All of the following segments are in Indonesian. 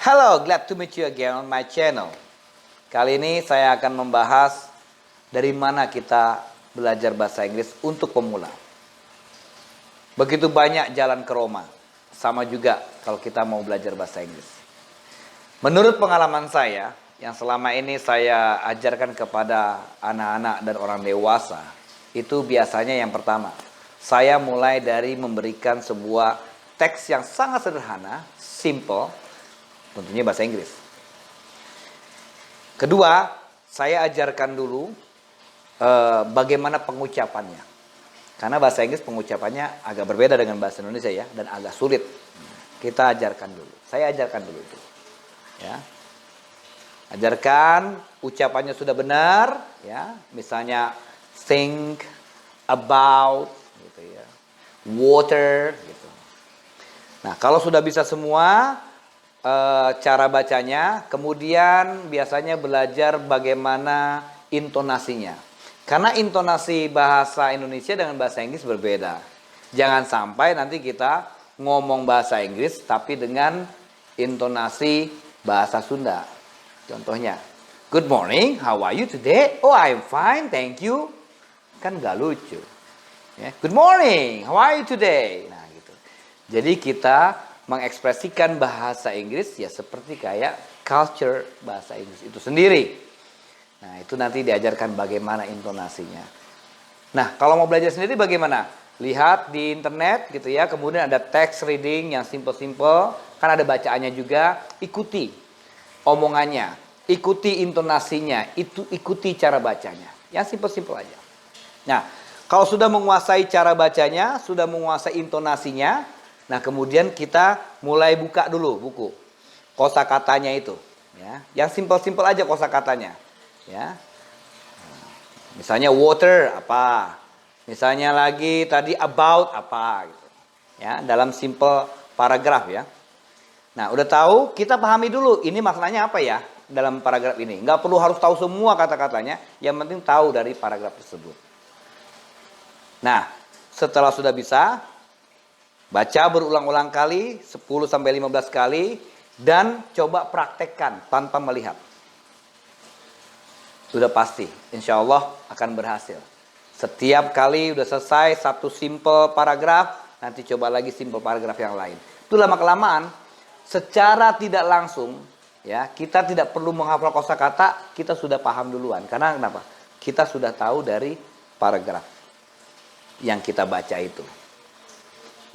Hello, glad to meet you again on my channel. Kali ini saya akan membahas dari mana kita belajar bahasa Inggris untuk pemula. Begitu banyak jalan ke Roma. Sama juga kalau kita mau belajar bahasa Inggris. Menurut pengalaman saya, yang selama ini saya ajarkan kepada anak-anak dan orang dewasa, itu biasanya yang pertama, saya mulai dari memberikan sebuah teks yang sangat sederhana, simple, tentunya bahasa Inggris. Kedua, saya ajarkan dulu bagaimana pengucapannya. Karena bahasa Inggris pengucapannya agak berbeda dengan bahasa Indonesia ya, dan agak sulit. Kita ajarkan dulu. Saya ajarkan dulu itu. Ya. Ajarkan ucapannya sudah benar, ya. Misalnya think about gitu ya. Water gitu. Nah, kalau sudah bisa semua cara bacanya, kemudian biasanya belajar bagaimana intonasinya. Karena intonasi bahasa Indonesia dengan bahasa Inggris berbeda. Jangan sampai nanti kita ngomong bahasa Inggris tapi dengan intonasi bahasa Sunda. Contohnya, good morning, how are you today? Oh, I'm fine, thank you. Kan gak lucu. Ya, good morning, how are you today? Nah, gitu. Jadi kita mengekspresikan bahasa Inggris ya seperti kayak culture bahasa Inggris itu sendiri. Nah, itu nanti diajarkan bagaimana intonasinya. Nah, kalau mau belajar sendiri bagaimana? Lihat di internet gitu ya, kemudian ada text reading yang simple-simple, kan ada bacaannya juga, ikuti omongannya, ikuti intonasinya, ikuti cara bacanya. Yang simple-simple aja. Nah, kalau sudah menguasai cara bacanya, sudah menguasai intonasinya, nah kemudian kita mulai buka dulu buku kosakatanya itu, ya. Yang simple-simple aja kosakatanya. Ya, misalnya water apa, misalnya lagi tadi about apa, gitu. Ya, dalam simple paragraf ya. Nah, udah tahu, kita pahami dulu ini maknanya apa ya dalam paragraf ini. Nggak perlu harus tahu semua kata-katanya, yang penting tahu dari paragraf tersebut. Nah, setelah sudah bisa, baca berulang-ulang kali, 10-15 kali, dan coba praktekkan tanpa melihat. Sudah pasti, insya Allah akan berhasil. Setiap kali udah selesai satu simple paragraf, nanti coba lagi simple paragraf yang lain. Itu lama-kelamaan, secara tidak langsung, ya kita tidak perlu menghafal kosakata, kita sudah paham duluan. Karena kenapa? Kita sudah tahu dari paragraf yang kita baca itu.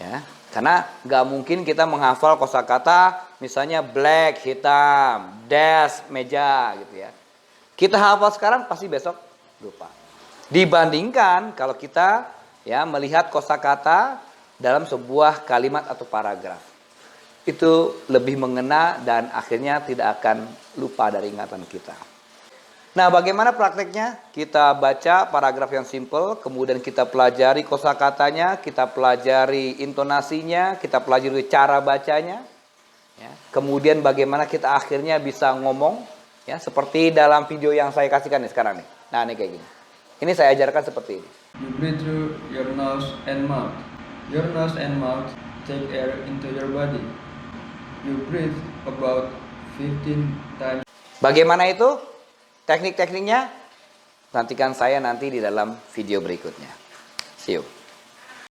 Ya, karena nggak mungkin kita menghafal kosakata, misalnya black hitam, desk meja, gitu ya. Kita hafal sekarang pasti besok lupa. Dibandingkan kalau kita ya melihat kosakata dalam sebuah kalimat atau paragraf. Itu lebih mengena dan akhirnya tidak akan lupa dari ingatan kita. Nah, bagaimana prakteknya? Kita baca paragraf yang simple, kemudian kita pelajari kosakatanya, kita pelajari intonasinya, kita pelajari cara bacanya. Ya. Kemudian bagaimana kita akhirnya bisa ngomong. Ya, seperti dalam video yang saya kasihkan nih sekarang nih. Nah, ini kayak gini. Ini saya ajarkan seperti ini. You breathe through your nose and mouth. Your nose and mouth take air into your body. You breathe about 15 times. Bagaimana itu? Teknik-tekniknya? Nantikan saya nanti di dalam video berikutnya. See you.